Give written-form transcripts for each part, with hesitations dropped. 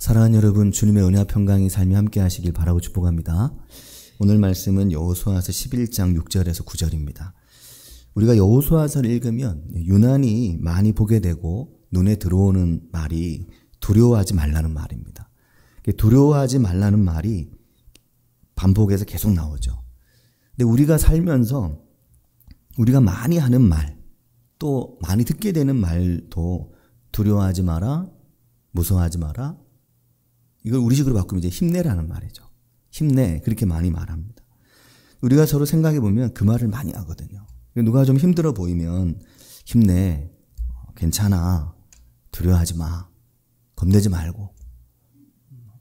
사랑하는 여러분, 주님의 은혜와 평강이 삶이 함께 하시길 바라고 축복합니다. 오늘 말씀은 여호수아서 11장 6절에서 9절입니다. 우리가 여호수아서를 읽으면 유난히 많이 보게 되고 눈에 들어오는 말이 두려워하지 말라는 말입니다. 두려워하지 말라는 말이 반복해서 계속 나오죠. 근데 우리가 살면서 우리가 많이 하는 말, 또 많이 듣게 되는 말도 두려워하지 마라, 무서워하지 마라, 이걸 우리식으로 바꾸면 이제 힘내라는 말이죠. 힘내, 그렇게 많이 말합니다. 우리가 서로 생각해 보면 그 말을 많이 하거든요. 누가 좀 힘들어 보이면 힘내, 괜찮아, 두려워하지 마, 겁내지 말고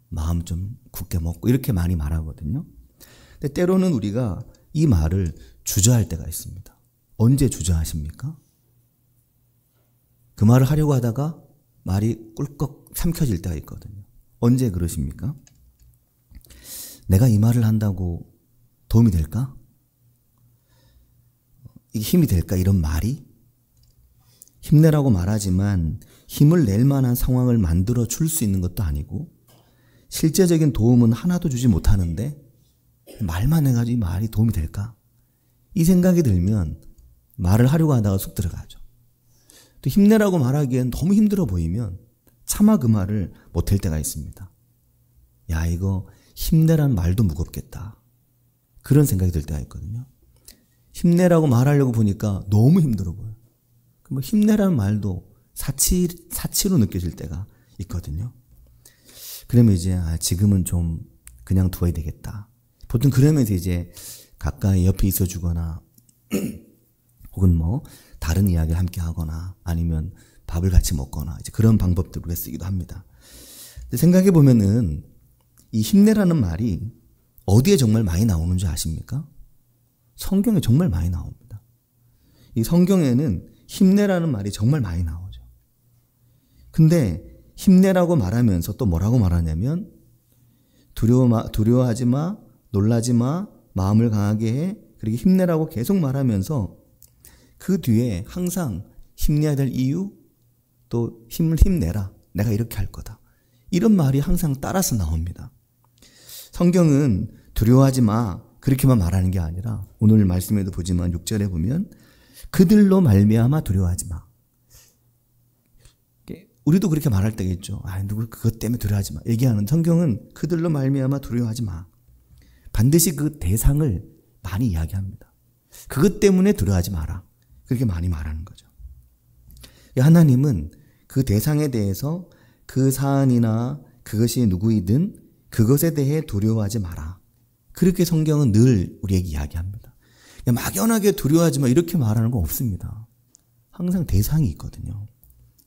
마음 좀 굳게 먹고, 이렇게 많이 말하거든요. 근데 때로는 우리가 이 말을 주저할 때가 있습니다. 언제 주저하십니까? 그 말을 하려고 하다가 말이 꿀꺽 삼켜질 때가 있거든요. 언제 그러십니까? 내가 이 말을 한다고 도움이 될까? 이게 힘이 될까? 이런 말이? 힘내라고 말하지만 힘을 낼 만한 상황을 만들어 줄 수 있는 것도 아니고 실제적인 도움은 하나도 주지 못하는데 말만 해가지고 이 말이 도움이 될까? 이 생각이 들면 말을 하려고 하다가 쑥 들어가죠. 또 힘내라고 말하기엔 너무 힘들어 보이면 차마 그 말을 못할 때가 있습니다. 야, 이거 힘내라는 말도 무겁겠다, 그런 생각이 들 때가 있거든요. 힘내라고 말하려고 보니까 너무 힘들어 보여요. 뭐 힘내라는 말도 사치로 느껴질 때가 있거든요. 그러면 이제 지금은 좀 그냥 두어야 되겠다. 보통 그러면서 이제 가까이 옆에 있어주거나 혹은 뭐 다른 이야기를 함께 하거나 아니면 밥을 같이 먹거나 이제 그런 방법들을 쓰기도 합니다. 근데 생각해 보면은 이 힘내라는 말이 어디에 정말 많이 나오는 줄 아십니까? 성경에 정말 많이 나옵니다. 이 성경에는 힘내라는 말이 정말 많이 나오죠. 근데 힘내라고 말하면서 또 뭐라고 말하냐면 두려워하지 마, 놀라지 마, 마음을 강하게 해, 그리고 힘내라고 계속 말하면서 그 뒤에 항상 힘내야 될 이유, 또 힘을 힘내라, 내가 이렇게 할 거다, 이런 말이 항상 따라서 나옵니다. 성경은 두려워하지 마, 그렇게만 말하는 게 아니라 오늘 말씀에도 보지만 6절에 보면 그들로 말미암아 두려워하지 마. 우리도 그렇게 말할 때가 있죠. 누구 그것 때문에 두려워하지 마. 얘기하는 성경은 그들로 말미암아 두려워하지 마. 반드시 그 대상을 많이 이야기합니다. 그것 때문에 두려워하지 마라, 그렇게 많이 말하는 거죠. 하나님은 그 대상에 대해서 그 사안이나 그것이 누구이든 그것에 대해 두려워하지 마라, 그렇게 성경은 늘 우리에게 이야기합니다. 막연하게 두려워하지 마 이렇게 말하는 거 없습니다. 항상 대상이 있거든요.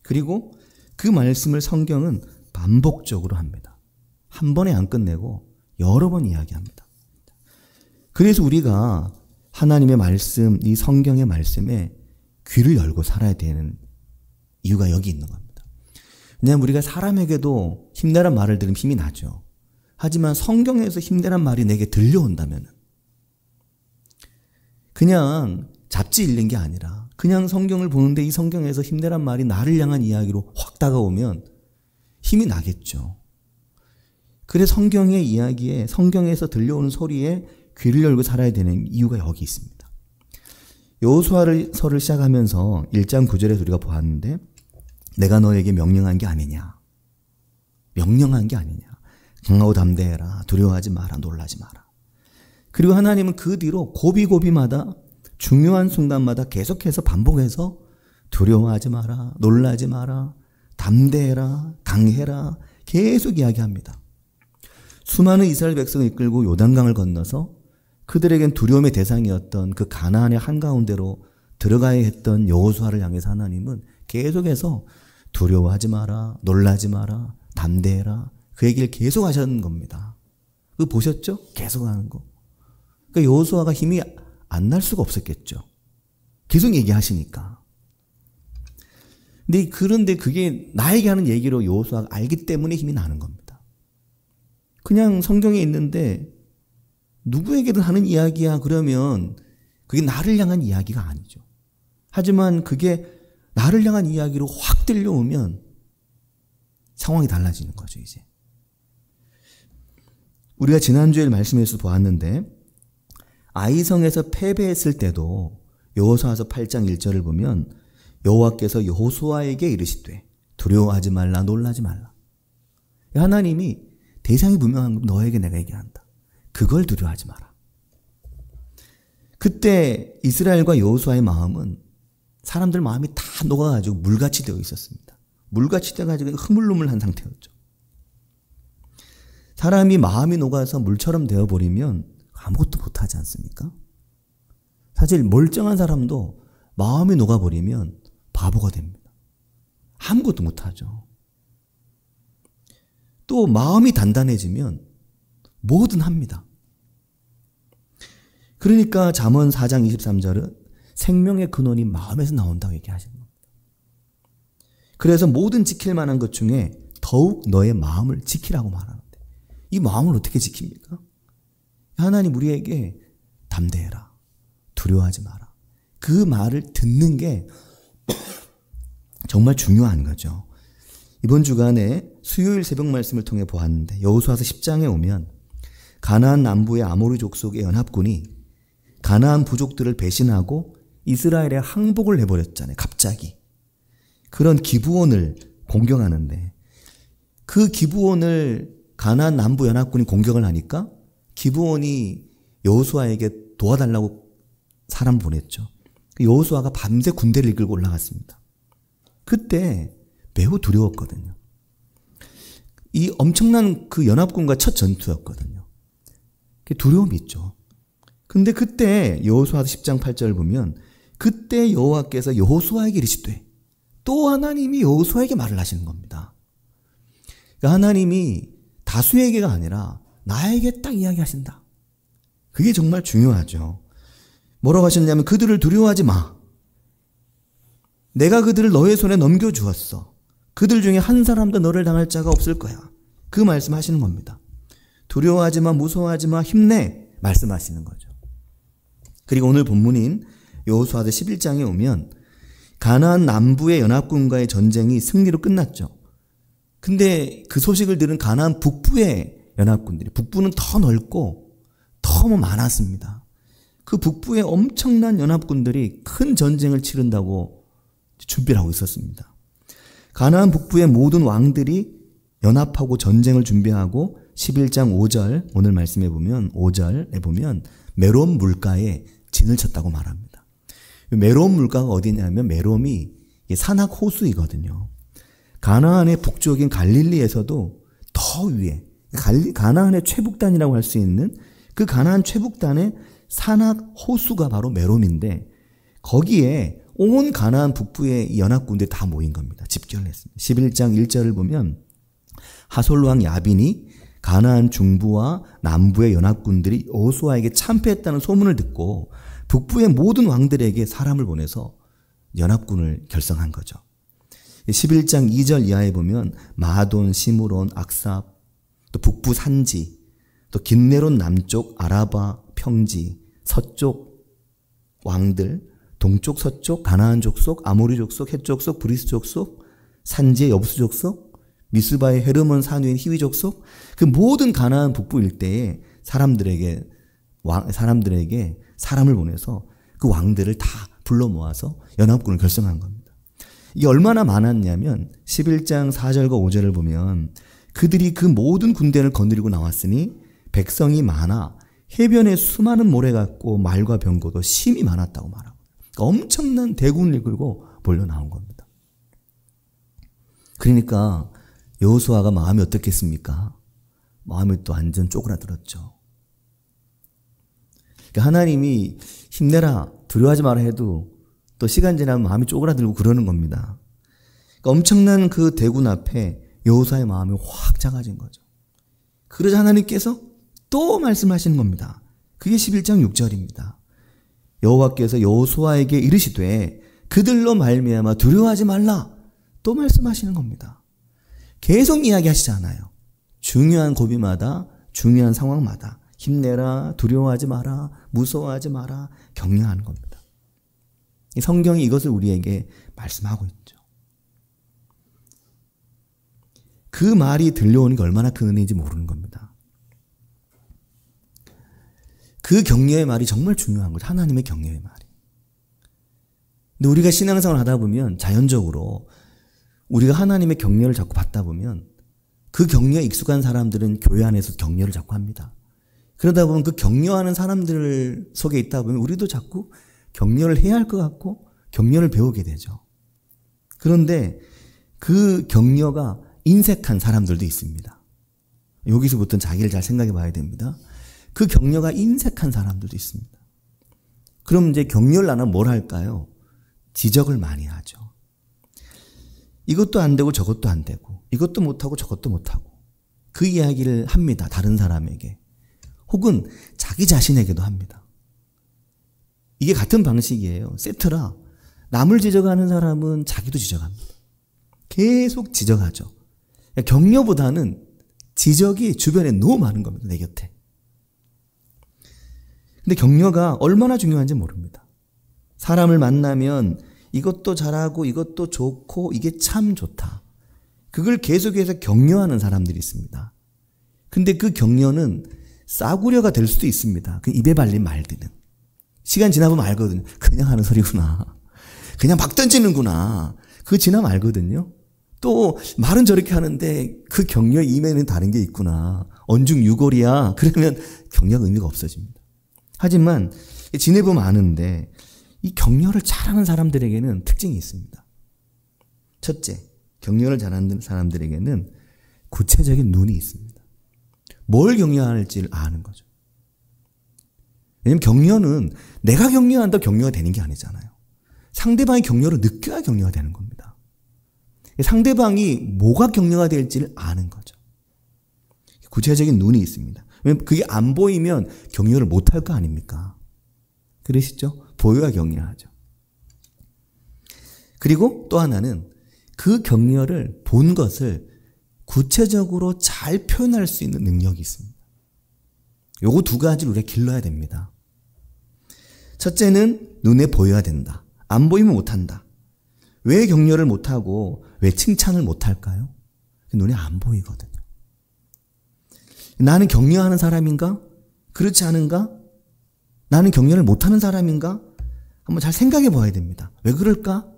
그리고 그 말씀을 성경은 반복적으로 합니다. 한 번에 안 끝내고 여러 번 이야기합니다. 그래서 우리가 하나님의 말씀, 이 성경의 말씀에 귀를 열고 살아야 되는 이유가 여기 있는 겁니다. 왜냐하면 우리가 사람에게도 힘내란 말을 들으면 힘이 나죠. 하지만 성경에서 힘내란 말이 내게 들려온다면 그냥 잡지 읽는 게 아니라 그냥 성경을 보는데 이 성경에서 힘내란 말이 나를 향한 이야기로 확 다가오면 힘이 나겠죠. 그래서 성경의 이야기에, 성경에서 들려오는 소리에 귀를 열고 살아야 되는 이유가 여기 있습니다. 여호수아서를 시작하면서 1장 9절에서 우리가 보았는데 내가 너에게 명령한 게 아니냐, 명령한 게 아니냐, 강하고 담대해라, 두려워하지 마라, 놀라지 마라. 그리고 하나님은 그 뒤로 고비고비마다 중요한 순간마다 계속해서 반복해서 두려워하지 마라, 놀라지 마라, 담대해라, 강해라, 계속 이야기합니다. 수많은 이스라엘 백성을 이끌고 요단강을 건너서 그들에겐 두려움의 대상이었던 그 가나안의 한가운데로 들어가야 했던 여호수아를 향해서 하나님은 계속해서 두려워하지 마라, 놀라지 마라, 담대해라, 그 얘기를 계속 하셨는 겁니다. 그거 보셨죠? 계속 하는 거. 그러니까 여호수아가 힘이 안 날 수가 없었겠죠. 계속 얘기하시니까. 그런데 그게 나에게 하는 얘기로 여호수아가 알기 때문에 힘이 나는 겁니다. 그냥 성경에 있는데 누구에게든 하는 이야기야 그러면 그게 나를 향한 이야기가 아니죠. 하지만 그게 나를 향한 이야기로 확 들려오면 상황이 달라지는 거죠, 이제. 우리가 지난주에 말씀에서 보았는데 아이성에서 패배했을 때도 여호수아서 8장 1절을 보면 여호와께서 여호수아에게 이르시되 두려워하지 말라 놀라지 말라. 하나님이 대상이 분명한 건 너에게 내가 얘기한다. 그걸 두려워하지 마라. 그때 이스라엘과 여호수아의 마음은 사람들 마음이 다 녹아가지고 물같이 되어 있었습니다. 물같이 되어가지고 흐물흐물한 상태였죠. 사람이 마음이 녹아서 물처럼 되어버리면 아무것도 못하지 않습니까? 사실 멀쩡한 사람도 마음이 녹아버리면 바보가 됩니다. 아무것도 못하죠. 또 마음이 단단해지면 뭐든 합니다. 그러니까 잠언 4장 23절은 생명의 근원이 마음에서 나온다고 얘기하시는 겁니다. 그래서 모든 지킬 만한 것 중에 더욱 너의 마음을 지키라고 말하는데 이 마음을 어떻게 지킵니까? 하나님 우리에게 담대해라. 두려워하지 마라. 그 말을 듣는 게 정말 중요한 거죠. 이번 주간에 수요일 새벽 말씀을 통해 보았는데 여호수아서 10장에 오면 가나안 남부의 아모리 족속의 연합군이 가나안 부족들을 배신하고 이스라엘에 항복을 해버렸잖아요. 갑자기. 그런 기브온을 공격하는데 그 기브온을 가나안 남부 연합군이 공격을 하니까 기브온이 여호수아에게 도와달라고 사람 보냈죠. 여호수아가 밤새 군대를 이끌고 올라갔습니다. 그때 매우 두려웠거든요. 이 엄청난 그 연합군과 첫 전투였거든요. 두려움이 있죠. 근데 그때 여호수아 10장 8절을 보면 그때 여호와께서 여호수아에게 이르시되 또 하나님이 여호수아에게 말을 하시는 겁니다. 그러니까 하나님이 다수에게가 아니라 나에게 딱 이야기하신다. 그게 정말 중요하죠. 뭐라고 하셨냐면 그들을 두려워하지 마. 내가 그들을 너의 손에 넘겨주었어. 그들 중에 한 사람도 너를 당할 자가 없을 거야. 그 말씀하시는 겁니다. 두려워하지 마, 무서워하지 마, 힘내 말씀하시는 거죠. 그리고 오늘 본문인 여호수아서 11장에 오면 가나안 남부의 연합군과의 전쟁이 승리로 끝났죠. 근데 그 소식을 들은 가나안 북부의 연합군들이 북부는 더 넓고 더 많았습니다. 그 북부의 엄청난 연합군들이 큰 전쟁을 치른다고 준비를 하고 있었습니다. 가나안 북부의 모든 왕들이 연합하고 전쟁을 준비하고 11장 5절 오늘 말씀해 보면 5절에 보면 메롬 물가에 진을 쳤다고 말합니다. 메롬 물가가 어디냐면 메롬이 산악 호수이거든요. 가나안의 북쪽인 갈릴리에서도 더 위에 가나안의 최북단이라고 할 수 있는 그 가나안 최북단의 산악 호수가 바로 메롬인데 거기에 온 가나안 북부의 연합군들이 다 모인 겁니다. 집결을 했습니다. 11장 1절을 보면 하솔왕 야빈이 가나안 중부와 남부의 연합군들이 여호수아에게 참패했다는 소문을 듣고 북부의 모든 왕들에게 사람을 보내서 연합군을 결성한 거죠. 11장 2절 이하에 보면 마돈, 시므론, 악삽, 또 북부 산지, 또 긴네론 남쪽 아라바, 평지, 서쪽 왕들, 동쪽, 서쪽, 가나안 족속, 아모리 족속, 헷 족속, 브리스 족속, 산지의 여부스 족속, 미스바의 헤르몬 산위인 히위 족속, 그 모든 가나안 북부 일대에 사람들에게 사람을 보내서 그 왕들을 다 불러 모아서 연합군을 결성한 겁니다. 이게 얼마나 많았냐면 11장 4절과 5절을 보면 그들이 그 모든 군대를 거느리고 나왔으니 백성이 많아 해변에 수많은 모래 같고 말과 병거도 심히 많았다고 말하고 그러니까 엄청난 대군을 이끌고 몰려 나온 겁니다. 그러니까 여호수아가 마음이 어떻겠습니까? 마음이 또 완전 쪼그라들었죠. 그러니까 하나님이 힘내라 두려워하지 마라 해도 또 시간 지나면 마음이 쪼그라들고 그러는 겁니다. 그러니까 엄청난 그 대군 앞에 여호수아의 마음이 확 작아진 거죠. 그러자 하나님께서 또 말씀하시는 겁니다. 그게 11장 6절입니다. 여호와께서 여호수아에게 이르시되 그들로 말미암아 두려워하지 말라 또 말씀하시는 겁니다. 계속 이야기하시잖아요. 중요한 고비마다 중요한 상황마다 힘내라 두려워하지 마라 무서워하지 마라 격려하는 겁니다. 이 성경이 이것을 우리에게 말씀하고 있죠. 그 말이 들려오는 게 얼마나 큰 은혜인지 모르는 겁니다. 그 격려의 말이 정말 중요한 거죠. 하나님의 격려의 말이. 근데 우리가 신앙생활을 하다 보면 자연적으로 우리가 하나님의 격려를 자꾸 받다 보면 그 격려에 익숙한 사람들은 교회 안에서 격려를 자꾸 합니다. 그러다 보면 그 격려하는 사람들 속에 있다 보면 우리도 자꾸 격려를 해야 할 것 같고 격려를 배우게 되죠. 그런데 그 격려가 인색한 사람들도 있습니다. 여기서부터는 자기를 잘 생각해 봐야 됩니다. 그 격려가 인색한 사람들도 있습니다. 그럼 이제 격려를 안 하면 뭘 할까요? 지적을 많이 하죠. 이것도 안 되고 저것도 안 되고 이것도 못하고 저것도 못하고 그 이야기를 합니다. 다른 사람에게. 혹은 자기 자신에게도 합니다. 이게 같은 방식이에요. 세트라. 남을 지적하는 사람은 자기도 지적합니다. 계속 지적하죠. 격려보다는 지적이 주변에 너무 많은 겁니다. 내 곁에. 근데 격려가 얼마나 중요한지 모릅니다. 사람을 만나면 이것도 잘하고 이것도 좋고 이게 참 좋다. 그걸 계속해서 격려하는 사람들이 있습니다. 근데 그 격려는 싸구려가 될 수도 있습니다. 그 입에 발린 말들은. 시간 지나보면 알거든요. 그냥 하는 소리구나. 그냥 막 던지는구나. 그거 지나면 알거든요. 또 말은 저렇게 하는데 그 격려의 이면에는 다른 게 있구나. 언중유골이야. 그러면 격려가 의미가 없어집니다. 하지만 지내보면 아는데 이 격려를 잘하는 사람들에게는 특징이 있습니다. 첫째, 격려를 잘하는 사람들에게는 구체적인 눈이 있습니다. 뭘 격려할지를 아는 거죠. 왜냐하면 격려는 내가 격려한다고 격려가 되는 게 아니잖아요. 상대방의 격려를 느껴야 격려가 되는 겁니다. 상대방이 뭐가 격려가 될지를 아는 거죠. 구체적인 눈이 있습니다. 왜냐하면 그게 안 보이면 격려를 못할 거 아닙니까? 그러시죠? 보여야 격려하죠. 그리고 또 하나는 그 격려를 본 것을 구체적으로 잘 표현할 수 있는 능력이 있습니다. 요거 두 가지를 우리가 길러야 됩니다. 첫째는 눈에 보여야 된다. 안 보이면 못한다. 왜 격려를 못하고 왜 칭찬을 못할까요? 눈에 안 보이거든요. 나는 격려하는 사람인가? 그렇지 않은가? 나는 격려를 못하는 사람인가? 한번 잘 생각해 봐야 됩니다. 왜 그럴까?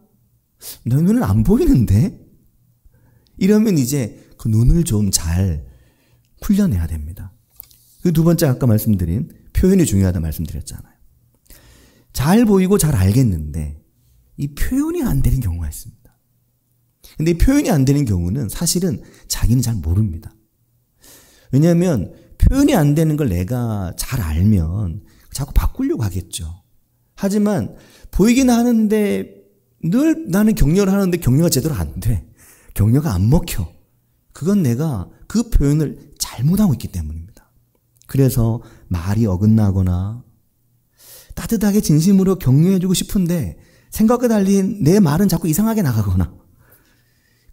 내 눈은 안 보이는데? 이러면 이제 그 눈을 좀 잘 훈련해야 됩니다. 그 두 번째 아까 말씀드린 표현이 중요하다 말씀드렸잖아요. 잘 보이고 잘 알겠는데 이 표현이 안 되는 경우가 있습니다. 근데 이 표현이 안 되는 경우는 사실은 자기는 잘 모릅니다. 왜냐하면 표현이 안 되는 걸 내가 잘 알면 자꾸 바꾸려고 하겠죠. 하지만 보이긴 하는데 늘 나는 격려를 하는데 격려가 제대로 안 돼. 격려가 안 먹혀. 그건 내가 그 표현을 잘못하고 있기 때문입니다. 그래서 말이 어긋나거나 따뜻하게 진심으로 격려해주고 싶은데 생각과 달리 내 말은 자꾸 이상하게 나가거나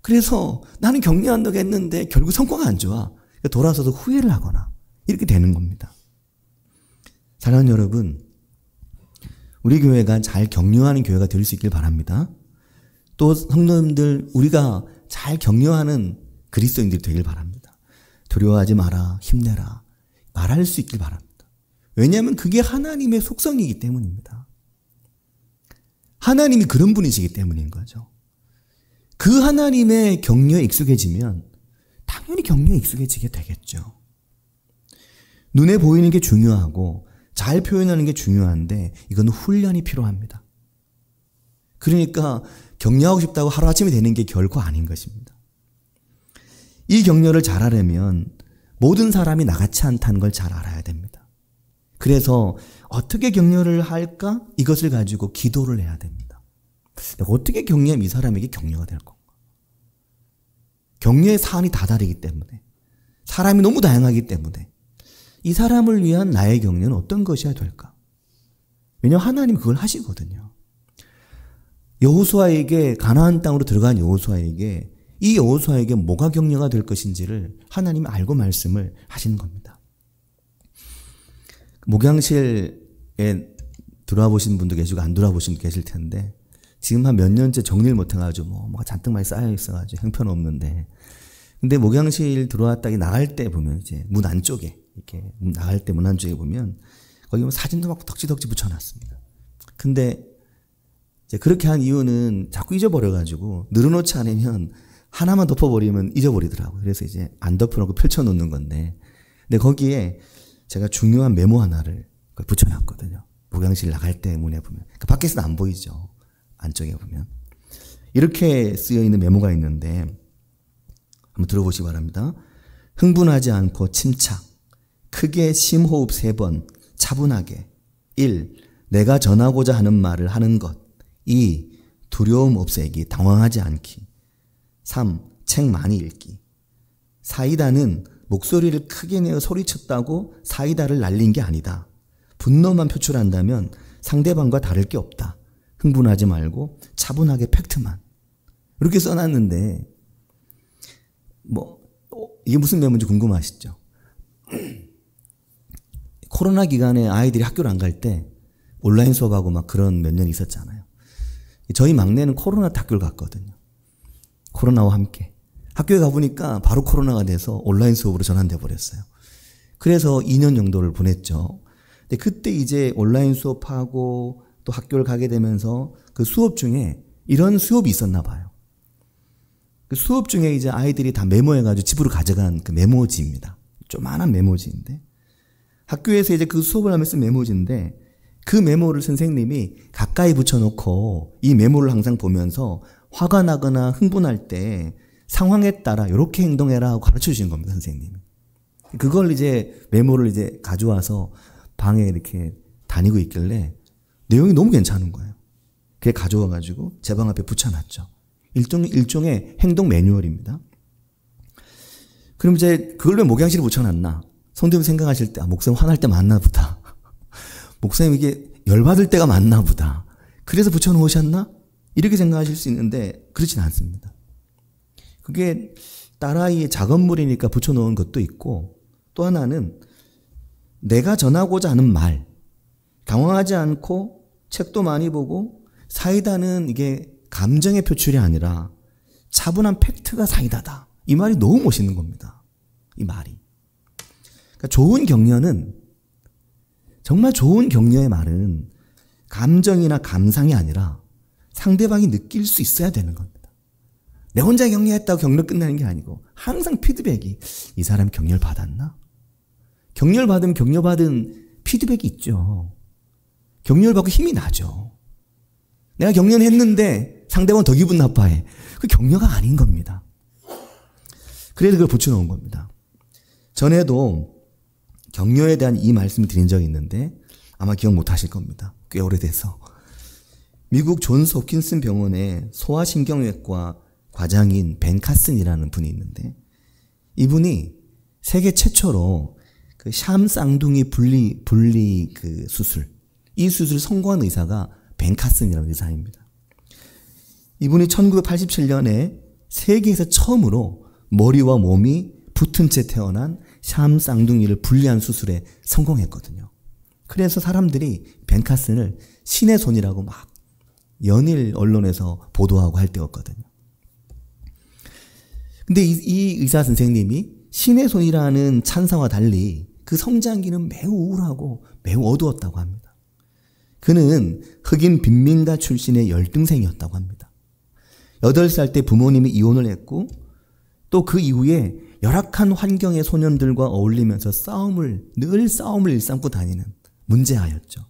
그래서 나는 격려한다고 했는데 결국 성과가 안 좋아. 돌아서서 후회를 하거나 이렇게 되는 겁니다. 사랑하는 여러분, 우리 교회가 잘 격려하는 교회가 될 수 있길 바랍니다. 또 성도님들 우리가 잘 격려하는 그리스도인들이 되길 바랍니다. 두려워하지 마라, 힘내라 말할 수 있길 바랍니다. 왜냐하면 그게 하나님의 속성이기 때문입니다. 하나님이 그런 분이시기 때문인 거죠. 그 하나님의 격려에 익숙해지면 당연히 격려에 익숙해지게 되겠죠. 눈에 보이는 게 중요하고 잘 표현하는 게 중요한데 이건 훈련이 필요합니다. 그러니까 격려하고 싶다고 하루아침에 되는 게 결코 아닌 것입니다. 이 격려를 잘하려면 모든 사람이 나같이 않다는 걸 잘 알아야 됩니다. 그래서 어떻게 격려를 할까? 이것을 가지고 기도를 해야 됩니다. 내가 어떻게 격려하면 이 사람에게 격려가 될 건가? 격려의 사안이 다 다르기 때문에 사람이 너무 다양하기 때문에 이 사람을 위한 나의 격려는 어떤 것이어야 될까? 왜냐하면 하나님이 그걸 하시거든요. 여호수아에게 가나안 땅으로 들어간 여호수아에게 이 여호수아에게 뭐가 격려가 될 것인지를 하나님이 알고 말씀을 하시는 겁니다. 목양실에 들어와 보신 분도 계시고 안 들어와 보신 분도 계실 텐데 지금 한 몇 년째 정리를 못 해가지고 뭐가 잔뜩 많이 쌓여 있어가지고 형편없는데 근데 목양실 들어왔다가 나갈 때 보면 이제 문 안쪽에 이렇게 나갈 때 문 안쪽에 보면 거기 사진도 막 덕지덕지 붙여놨습니다. 근데 이제 그렇게 한 이유는 자꾸 잊어버려가지고 늘어놓지 않으면 하나만 덮어버리면 잊어버리더라고요. 그래서 이제 안 덮어놓고 펼쳐놓는 건데, 근데 거기에 제가 중요한 메모 하나를 붙여놨거든요. 목양실 나갈 때 문에 보면. 그러니까 밖에서는 안 보이죠. 안쪽에 보면. 이렇게 쓰여있는 메모가 있는데 한번 들어보시기 바랍니다. 흥분하지 않고 침착, 크게 심호흡 3번, 차분하게. 1. 내가 전하고자 하는 말을 하는 것. 2. 두려움 없애기, 당황하지 않기. 3. 책 많이 읽기. 사이다는 목소리를 크게 내어 소리쳤다고 사이다를 날린 게 아니다. 분노만 표출한다면 상대방과 다를 게 없다. 흥분하지 말고 차분하게 팩트만. 이렇게 써놨는데 이게 무슨 메모인지 궁금하시죠? 코로나 기간에 아이들이 학교를 안 갈 때 온라인 수업하고 막 그런 몇 년 있었잖아요. 저희 막내는 코로나 때 학교를 갔거든요. 코로나와 함께. 학교에 가보니까 바로 코로나가 돼서 온라인 수업으로 전환돼 버렸어요. 그래서 2년 정도를 보냈죠. 근데 그때 이제 온라인 수업하고 또 학교를 가게 되면서 그 수업 중에 이런 수업이 있었나 봐요. 그 수업 중에 이제 아이들이 다 메모해가지고 집으로 가져간 그 메모지입니다. 조그만한 메모지인데 학교에서 이제 그 수업을 하면서 메모지인데 그 메모를 선생님이 가까이 붙여놓고 이 메모를 항상 보면서 화가 나거나 흥분할 때 상황에 따라 이렇게 행동해라 하고 가르쳐 주신 겁니다, 선생님이. 그걸 이제 메모를 이제 가져와서 방에 이렇게 다니고 있길래 내용이 너무 괜찮은 거예요. 그게 가져와가지고 제 방 앞에 붙여놨죠. 일종의 행동 매뉴얼입니다. 그럼 이제 그걸 왜 목양실에 붙여놨나? 성도님 생각하실 때, 목사님 화날 때 맞나 보다. 목사님 이게 열받을 때가 맞나 보다. 그래서 붙여놓으셨나? 이렇게 생각하실 수 있는데 그렇진 않습니다. 그게 딸아이의 작업물이니까 붙여놓은 것도 있고 또 하나는 내가 전하고자 하는 말, 당황하지 않고 책도 많이 보고 사이다는 이게 감정의 표출이 아니라 차분한 팩트가 사이다다. 이 말이 너무 멋있는 겁니다. 이 말이. 그러니까 좋은 격려는 정말 좋은 격려의 말은 감정이나 감상이 아니라 상대방이 느낄 수 있어야 되는 겁니다. 내 혼자 격려했다고 격려 끝나는 게 아니고 항상 피드백이 이 사람 격려를 받았나? 격려를 받으면 격려받은 피드백이 있죠. 격려를 받고 힘이 나죠. 내가 격려는 했는데 상대방은 더 기분 나빠해. 그 격려가 아닌 겁니다. 그래서 그걸 붙여놓은 겁니다. 전에도 격려에 대한 이 말씀을 드린 적이 있는데 아마 기억 못 하실 겁니다. 꽤 오래돼서. 미국 존스 홉킨슨 병원의 소아신경외과 과장인 벤 카슨이라는 분이 있는데 이분이 세계 최초로 그 샴 쌍둥이 분리 그 수술, 이 수술을 성공한 의사가 벤 카슨이라는 의사입니다. 이분이 1987년에 세계에서 처음으로 머리와 몸이 붙은 채 태어난 샴 쌍둥이를 분리한 수술에 성공했거든요. 그래서 사람들이 벤 카슨을 신의 손이라고 막 연일 언론에서 보도하고 할 때였거든요. 근데 이 의사 선생님이 신의 손이라는 찬사와 달리 그 성장기는 매우 우울하고 매우 어두웠다고 합니다. 그는 흑인 빈민가 출신의 열등생이었다고 합니다. 8살 때 부모님이 이혼을 했고 또 그 이후에 열악한 환경의 소년들과 어울리면서 늘 싸움을 일삼고 다니는 문제아였죠.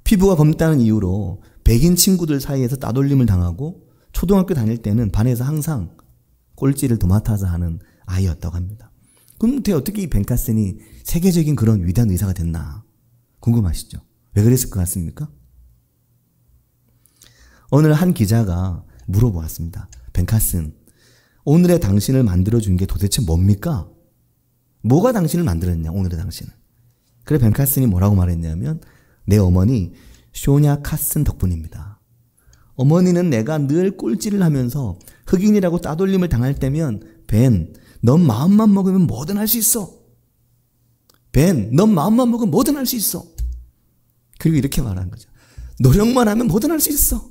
피부가 검다는 이유로 백인 친구들 사이에서 따돌림을 당하고 초등학교 다닐 때는 반에서 항상 꼴찌를 도맡아서 하는 아이였다고 합니다. 그럼 어떻게 이 벤 카슨이 세계적인 그런 위대한 의사가 됐나 궁금하시죠? 왜 그랬을 것 같습니까? 오늘 한 기자가 물어보았습니다. 벤 카슨, 오늘의 당신을 만들어준 게 도대체 뭡니까? 뭐가 당신을 만들었냐, 오늘의 당신을. 그래 벤 카슨이 뭐라고 말했냐면 내 어머니 쇼냐 카슨 덕분입니다. 어머니는 내가 늘 꼴찌를 하면서 흑인이라고 따돌림을 당할 때면 벤, 넌 마음만 먹으면 뭐든 할 수 있어. 벤, 넌 마음만 먹으면 뭐든 할 수 있어. 그리고 이렇게 말한 거죠. 노력만 하면 뭐든 할 수 있어.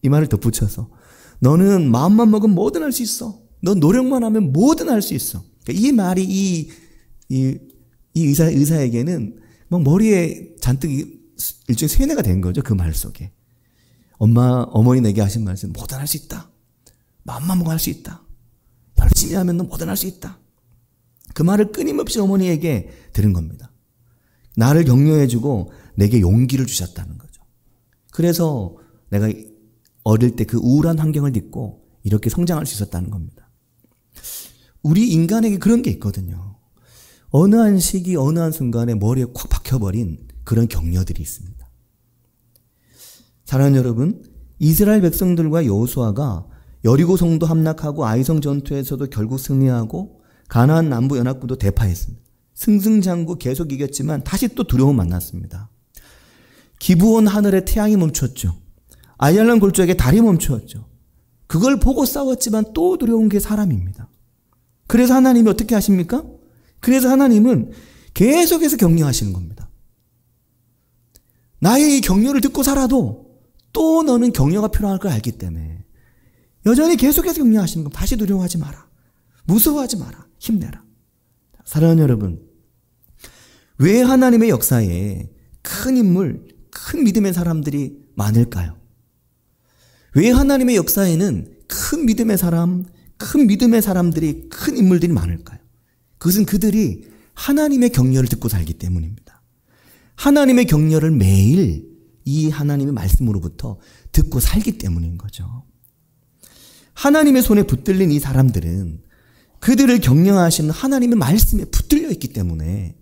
이 말을 덧붙여서 너는 마음만 먹으면 뭐든 할 수 있어. 넌 노력만 하면 뭐든 할 수 있어. 그러니까 이 말이 이 의사에게는 막 머리에 잔뜩 일종의 세뇌가 된 거죠. 그 말 속에. 어머니 내게 하신 말씀, 뭐든 할 수 있다. 마음만 먹으면 할 수 있다. 열심히 하면 너 뭐든 할 수 있다. 그 말을 끊임없이 어머니에게 들은 겁니다. 나를 격려해주고 내게 용기를 주셨다는 거죠. 그래서 내가 어릴 때 그 우울한 환경을 딛고 이렇게 성장할 수 있었다는 겁니다. 우리 인간에게 그런 게 있거든요. 어느 한 시기, 어느 한 순간에 머리에 콱 박혀버린 그런 격려들이 있습니다. 사랑하는 여러분, 이스라엘 백성들과 여호수아가 여리고 성도 함락하고 아이성 전투에서도 결국 승리하고 가나안 남부 연합군도 대파했습니다. 승승장구 계속 이겼지만 다시 또 두려움 만났습니다. 기브온 하늘에 태양이 멈췄죠. 아얄란 골짜기에 달이 멈추었죠. 그걸 보고 싸웠지만 또 두려운 게 사람입니다. 그래서 하나님이 어떻게 하십니까? 그래서 하나님은 계속해서 격려하시는 겁니다. 나의 이 격려를 듣고 살아도 또 너는 격려가 필요할 걸 알기 때문에 여전히 계속해서 격려하시는 겁니다. 다시 두려워하지 마라. 무서워하지 마라. 힘내라. 사랑하는 여러분, 왜 하나님의 역사에 큰 인물, 큰 믿음의 사람들이 많을까요? 왜 하나님의 역사에는 큰 믿음의 사람들이 큰 인물들이 많을까요? 그것은 그들이 하나님의 격려를 듣고 살기 때문입니다. 하나님의 격려를 매일 이 하나님의 말씀으로부터 듣고 살기 때문인 거죠. 하나님의 손에 붙들린 이 사람들은 그들을 격려하시는 하나님의 말씀에 붙들려 있기 때문에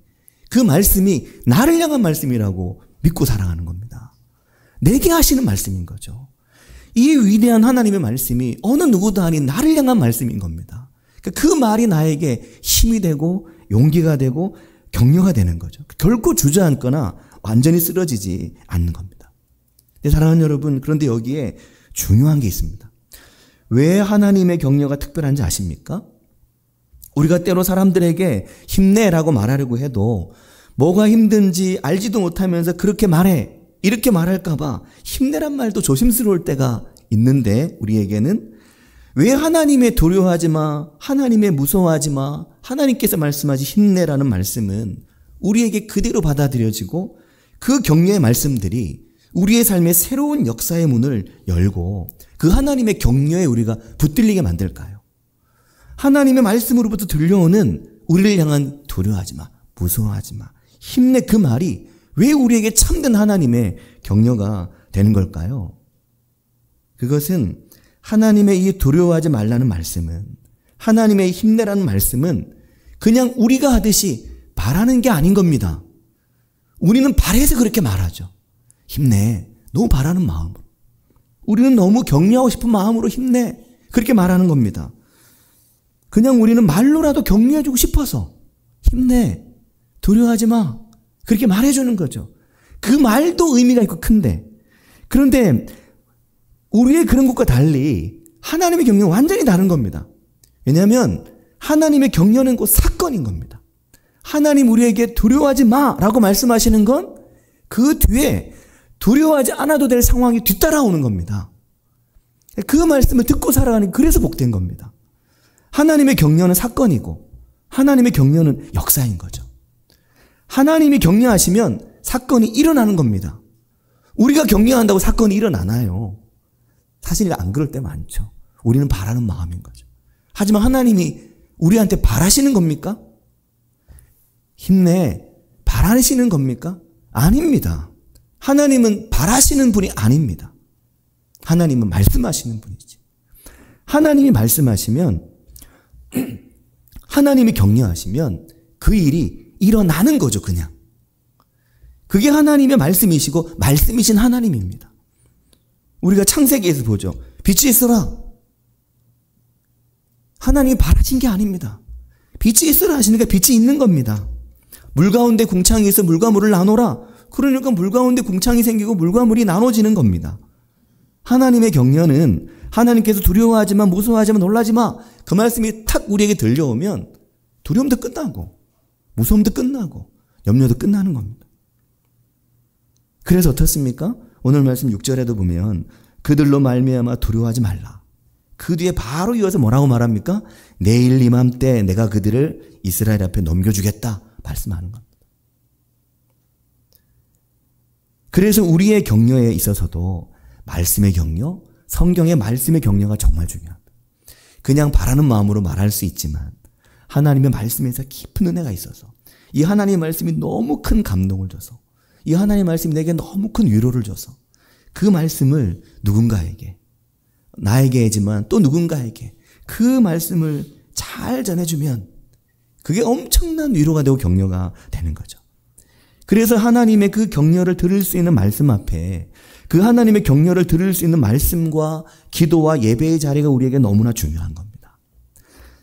그 말씀이 나를 향한 말씀이라고 믿고 살아가는 겁니다. 내게 하시는 말씀인 거죠. 이 위대한 하나님의 말씀이 어느 누구도 아닌 나를 향한 말씀인 겁니다. 그 말이 나에게 힘이 되고 용기가 되고 격려가 되는 거죠. 결코 주저앉거나 완전히 쓰러지지 않는 겁니다. 사랑하는 여러분, 그런데 여기에 중요한 게 있습니다. 왜 하나님의 격려가 특별한지 아십니까? 우리가 때로 사람들에게 힘내라고 말하려고 해도 뭐가 힘든지 알지도 못하면서 그렇게 말해, 이렇게 말할까봐 힘내란 말도 조심스러울 때가 있는데, 우리에게는 왜 하나님의 두려워하지 마, 하나님의 무서워하지 마, 하나님께서 말씀하지 힘내라는 말씀은 우리에게 그대로 받아들여지고 그 격려의 말씀들이 우리의 삶의 새로운 역사의 문을 열고 그 하나님의 격려에 우리가 붙들리게 만들까요? 하나님의 말씀으로부터 들려오는 우리를 향한 두려워하지 마, 무서워하지 마, 힘내, 그 말이 왜 우리에게 참된 하나님의 격려가 되는 걸까요? 그것은 하나님의 이 두려워하지 말라는 말씀은, 하나님의 힘내라는 말씀은 그냥 우리가 하듯이 바라는 게 아닌 겁니다. 우리는 바래서 그렇게 말하죠. 힘내. 너무 바라는 마음으로. 우리는 너무 격려하고 싶은 마음으로 힘내. 그렇게 말하는 겁니다. 그냥 우리는 말로라도 격려해주고 싶어서 힘내. 두려워하지 마. 그렇게 말해주는 거죠. 그 말도 의미가 있고 큰데, 그런데 우리의 그런 것과 달리 하나님의 격려는 완전히 다른 겁니다. 왜냐하면 하나님의 격려는 곧 사건인 겁니다. 하나님 우리에게 두려워하지 마라고 말씀하시는 건 그 뒤에 두려워하지 않아도 될 상황이 뒤따라오는 겁니다. 그 말씀을 듣고 살아가는, 그래서 복된 겁니다. 하나님의 격려는 사건이고 하나님의 격려는 역사인 거죠. 하나님이 격려하시면 사건이 일어나는 겁니다. 우리가 격려한다고 사건이 일어나나요? 사실 안 그럴 때 많죠. 우리는 바라는 마음인 거죠. 하지만 하나님이 우리한테 바라시는 겁니까? 힘내, 바라시는 겁니까? 아닙니다. 하나님은 바라시는 분이 아닙니다. 하나님은 말씀하시는 분이지. 하나님이 말씀하시면, 하나님이 격려하시면 그 일이 일어나는 거죠, 그냥. 그게 하나님의 말씀이시고 말씀이신 하나님입니다. 우리가 창세기에서 보죠. 빛이 있어라. 하나님이 바라신 게 아닙니다. 빛이 있어라 하시니까 빛이 있는 겁니다. 물 가운데 궁창이 있어 물과 물을 나눠라. 그러니까 물 가운데 궁창이 생기고 물과 물이 나눠지는 겁니다. 하나님의 격려는 하나님께서 두려워하지 마, 무서워하지 마, 놀라지 마, 그 말씀이 탁 우리에게 들려오면 두려움도 끝나고 무서움도 끝나고 염려도 끝나는 겁니다. 그래서 어떻습니까? 오늘 말씀 6절에도 보면 그들로 말미암아 두려워하지 말라. 그 뒤에 바로 이어서 뭐라고 말합니까? 내일 이맘때 내가 그들을 이스라엘 앞에 넘겨주겠다 말씀하는 겁니다. 그래서 우리의 격려에 있어서도 말씀의 격려, 성경의 말씀의 격려가 정말 중요합니다. 그냥 바라는 마음으로 말할 수 있지만 하나님의 말씀에서 깊은 은혜가 있어서 이 하나님의 말씀이 너무 큰 감동을 줘서 이 하나님의 말씀이 내게 너무 큰 위로를 줘서 그 말씀을 누군가에게, 나에게지만 또 누군가에게 그 말씀을 잘 전해주면 그게 엄청난 위로가 되고 격려가 되는 거죠. 그래서 하나님의 그 격려를 들을 수 있는 말씀 앞에 그 하나님의 격려를 들을 수 있는 말씀과 기도와 예배의 자리가 우리에게 너무나 중요한 겁니다.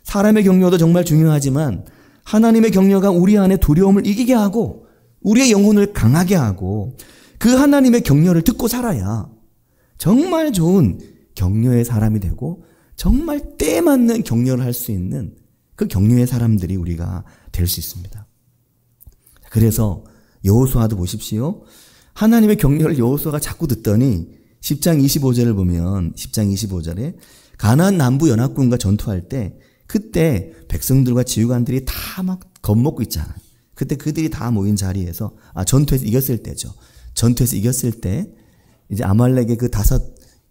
사람의 격려도 정말 중요하지만 하나님의 격려가 우리 안에 두려움을 이기게 하고 우리의 영혼을 강하게 하고 그 하나님의 격려를 듣고 살아야 정말 좋은 격려의 사람이 되고 정말 때에 맞는 격려를 할 수 있는 그 격려의 사람들이 우리가 될 수 있습니다. 그래서 여호수아도 보십시오. 하나님의 격려를 여호수아가 자꾸 듣더니 10장 25절을 보면 10장 25절에 가나안 남부 연합군과 전투할 때 그때 백성들과 지휘관들이 다 막 겁먹고 있잖아요. 그때 그들이 다 모인 자리에서 전투에서 이겼을 때죠. 전투에서 이겼을 때 이제 아말렉의 그 5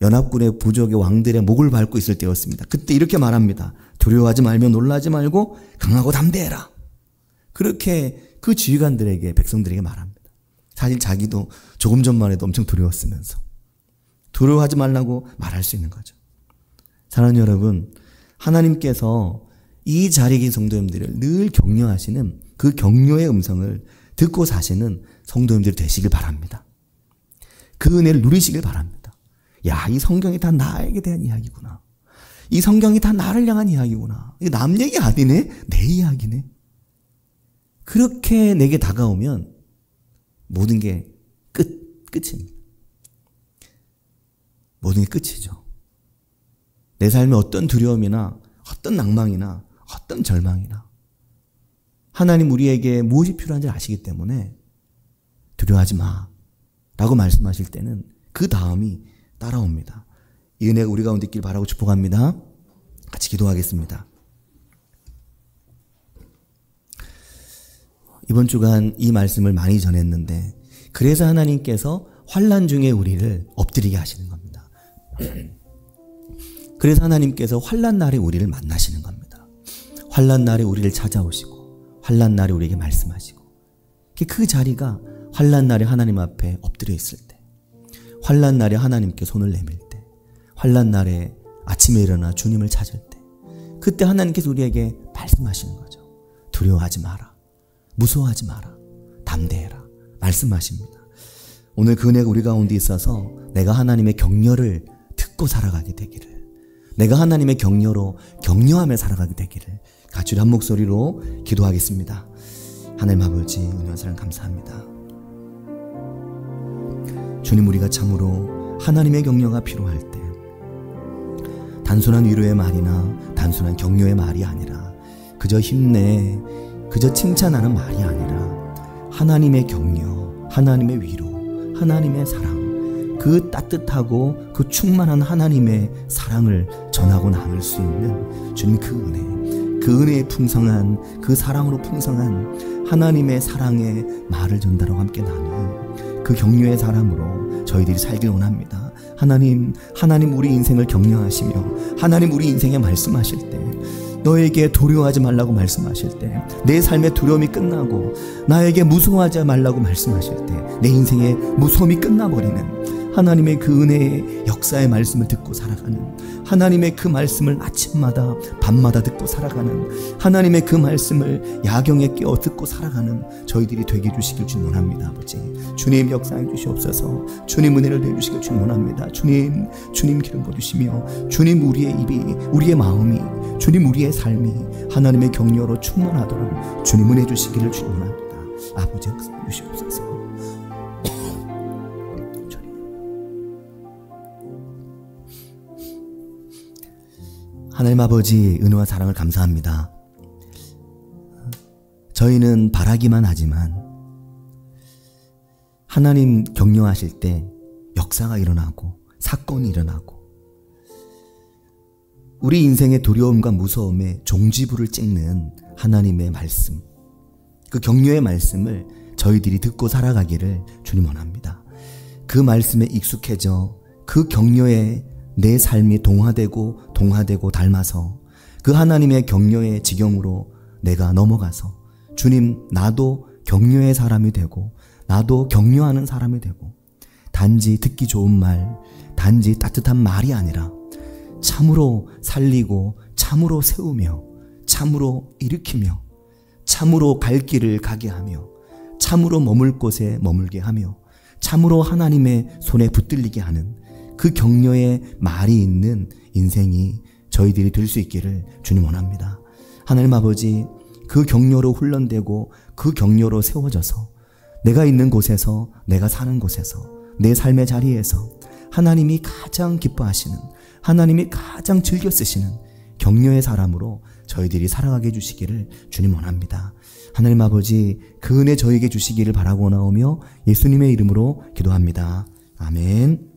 연합군의 부족의 왕들의 목을 밟고 있을 때였습니다. 그때 이렇게 말합니다. 두려워하지 말며 놀라지 말고 강하고 담대해라. 그렇게 그 지휘관들에게 백성들에게 말합니다. 사실 자기도 조금 전만 해도 엄청 두려웠으면서 두려워하지 말라고 말할 수 있는 거죠. 사랑하는 여러분, 하나님께서 이 자리에 계신 성도님들을 늘 격려하시는 그 격려의 음성을 듣고 사시는 성도님들이 되시길 바랍니다. 그 은혜를 누리시길 바랍니다. 야, 이 성경이 다 나에게 대한 이야기구나. 이 성경이 다 나를 향한 이야기구나. 이거 남 얘기 아니네? 내 이야기네. 그렇게 내게 다가오면 모든 게 끝입니다. 모든 게 끝이죠. 내 삶에 어떤 두려움이나 어떤 낭망이나 어떤 절망이나 하나님 우리에게 무엇이 필요한지 아시기 때문에 두려워하지 마 라고 말씀하실 때는 그 다음이 따라옵니다. 이 은혜가 우리 가운데 있길 바라고 축복합니다. 같이 기도하겠습니다. 이번 주간 이 말씀을 많이 전했는데 그래서 하나님께서 환난 중에 우리를 엎드리게 하시는 겁니다. 그래서 하나님께서 환난 날에 우리를 만나시는 겁니다. 환난 날에 우리를 찾아오시고 환난 날에 우리에게 말씀하시고 그 자리가 환난 날에 하나님 앞에 엎드려 있을 때, 환난 날에 하나님께 손을 내밀 때, 환난 날에 아침에 일어나 주님을 찾을 때, 그때 하나님께서 우리에게 말씀하시는 거죠. 두려워하지 마라. 무서워하지 마라. 담대해라. 말씀하십니다. 오늘 그 은혜가 우리 가운데 있어서 내가 하나님의 격려를 듣고 살아가게 되기를, 내가 하나님의 격려로 격려하며 살아가게 되기를 같이 한 목소리로 기도하겠습니다. 하나님 아버지, 은혜와 사랑 감사합니다. 주님, 우리가 참으로 하나님의 격려가 필요할 때 단순한 위로의 말이나 단순한 격려의 말이 아니라 그저 힘내, 그저 칭찬하는 말이 아니라 하나님의 격려, 하나님의 위로, 하나님의 사랑, 그 따뜻하고 그 충만한 하나님의 사랑을 전하고 나눌 수 있는 주님 그 은혜, 그 은혜의 풍성한, 그 사랑으로 풍성한 하나님의 사랑의 말을 전달하고 함께 나누는 그 격려의 사람으로 저희들이 살길 원합니다. 하나님 우리 인생을 격려하시며 하나님 우리 인생에 말씀하실 때, 너에게 두려워하지 말라고 말씀하실 때, 내 삶의 두려움이 끝나고 나에게 무서워하지 말라고 말씀하실 때 내 인생의 무서움이 끝나버리는 하나님의 그 은혜의 역사의 말씀을 듣고 살아가는, 하나님의 그 말씀을 아침마다 밤마다 듣고 살아가는, 하나님의 그 말씀을 야경에 깨어 듣고 살아가는 저희들이 되게 해주시길 주님 원합니다. 아버지, 주님 역사해 주시옵소서. 주님 은혜를 내주시길 주님 원합니다. 주님 기름 부어주시며 주님 우리의 입이, 우리의 마음이, 주님 우리의 삶이 하나님의 격려로 충만하도록 주님 은혜 주시기를 주님 원합니다. 아버지 역사해 주시옵소서. 하나님 아버지, 은혜와 사랑을 감사합니다. 저희는 바라기만 하지만 하나님 격려하실 때 역사가 일어나고 사건이 일어나고 우리 인생의 두려움과 무서움에 종지부를 찍는 하나님의 말씀, 그 격려의 말씀을 저희들이 듣고 살아가기를 주님 원합니다. 그 말씀에 익숙해져 그 격려에 내 삶이 동화되고 닮아서 그 하나님의 격려의 지경으로 내가 넘어가서 주님, 나도 격려의 사람이 되고 나도 격려하는 사람이 되고 단지 듣기 좋은 말, 단지 따뜻한 말이 아니라 참으로 살리고 참으로 세우며 참으로 일으키며 참으로 갈 길을 가게 하며 참으로 머물 곳에 머물게 하며 참으로 하나님의 손에 붙들리게 하는 그 격려의 말이 있는 인생이 저희들이 될 수 있기를 주님 원합니다. 하나님 아버지, 그 격려로 훈련되고 그 격려로 세워져서 내가 있는 곳에서, 내가 사는 곳에서, 내 삶의 자리에서 하나님이 가장 기뻐하시는, 하나님이 가장 즐겨 쓰시는 격려의 사람으로 저희들이 살아가게 해주시기를 주님 원합니다. 하나님 아버지, 그 은혜 저에게 주시기를 바라고 나오며 예수님의 이름으로 기도합니다. 아멘.